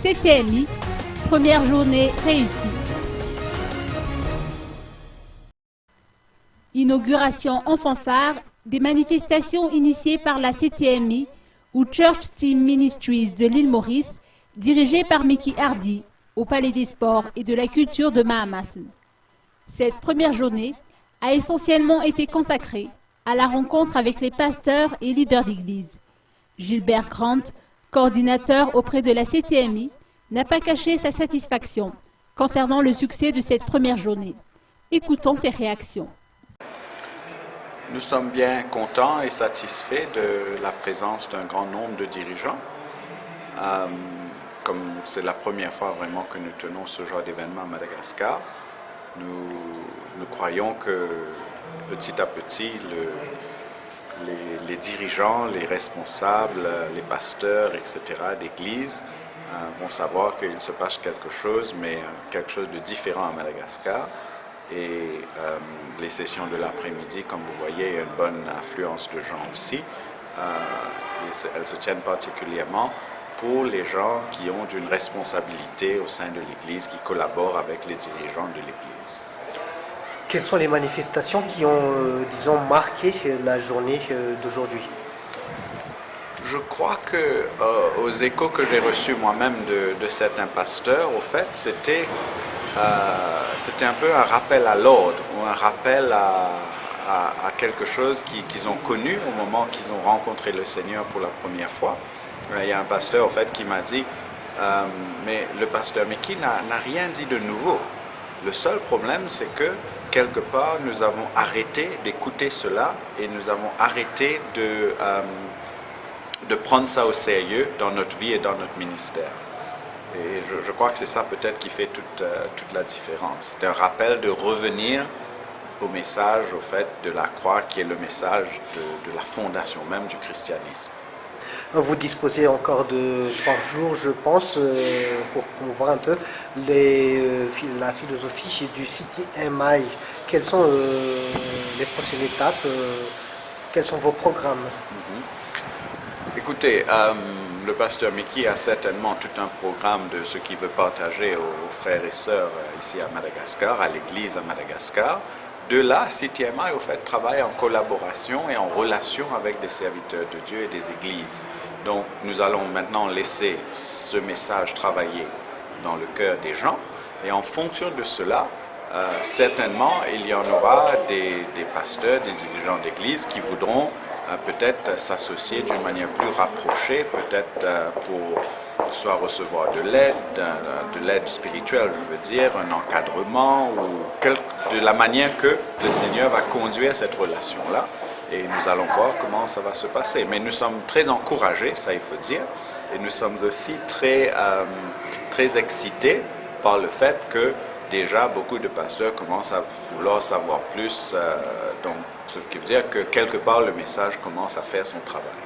CTMI, première journée réussie. Inauguration en fanfare des manifestations initiées par la CTMI ou Church Team Ministries de l'île Maurice, dirigée par Mickey Hardy, au Palais des Sports et de la Culture de Mahamasl. Cette première journée a essentiellement été consacrée à la rencontre avec les pasteurs et leaders d'église. Gilbert Grant, coordinateur auprès de la CTMI, n'a pas caché sa satisfaction concernant le succès de cette première journée. Écoutons ses réactions. Nous sommes bien contents et satisfaits de la présence d'un grand nombre de dirigeants. Comme c'est la première fois vraiment que nous tenons ce genre d'événement à Madagascar, nous croyons que petit à petit, les dirigeants, les responsables, les pasteurs, etc. d'église vont savoir qu'il se passe quelque chose, mais quelque chose de différent à Madagascar. Et les sessions de l'après-midi, comme vous voyez, il y a une bonne affluence de gens aussi. Elles se tiennent particulièrement pour les gens qui ont une responsabilité au sein de l'Église, qui collaborent avec les dirigeants de l'Église. Quelles sont les manifestations qui ont, disons, marqué la journée d'aujourd'hui? Je crois que, aux échos que j'ai reçus moi-même de certains pasteurs, au fait, c'était un peu un rappel à l'ordre, ou un rappel à quelque chose qu'ils ont connu au moment qu'ils ont rencontré le Seigneur pour la première fois. Il y a un pasteur, au fait, qui m'a dit, mais le pasteur Mickey n'a rien dit de nouveau. Le seul problème, c'est que, quelque part, nous avons arrêté d'écouter cela et nous avons arrêté de prendre ça au sérieux dans notre vie et dans notre ministère. Et je crois que c'est ça peut-être qui fait toute la différence. C'est un rappel de revenir au message, au fait, de la croix, qui est le message de la fondation même du christianisme. Vous disposez encore de 3 jours, je pense, pour promouvoir un peu la philosophie du CTMI. Quelles sont les prochaines étapes? Quels sont vos programmes? Écoutez, le pasteur Mickey a certainement tout un programme de ce qu'il veut partager aux frères et sœurs ici à Madagascar, à l'église à Madagascar. De là, CTMI, au fait, travaille en collaboration et en relation avec des serviteurs de Dieu et des églises. Donc, nous allons maintenant laisser ce message travailler dans le cœur des gens. Et en fonction de cela, certainement, il y en aura des pasteurs, des dirigeants d'église qui voudront peut-être s'associer d'une manière plus rapprochée, peut-être pour soit recevoir de l'aide spirituelle, je veux dire, un encadrement, ou de la manière que le Seigneur va conduire cette relation-là. Et nous allons voir comment ça va se passer. Mais nous sommes très encouragés, ça il faut dire, et nous sommes aussi très excités par le fait que déjà beaucoup de pasteurs commencent à vouloir savoir plus, donc ce qui veut dire que quelque part le message commence à faire son travail.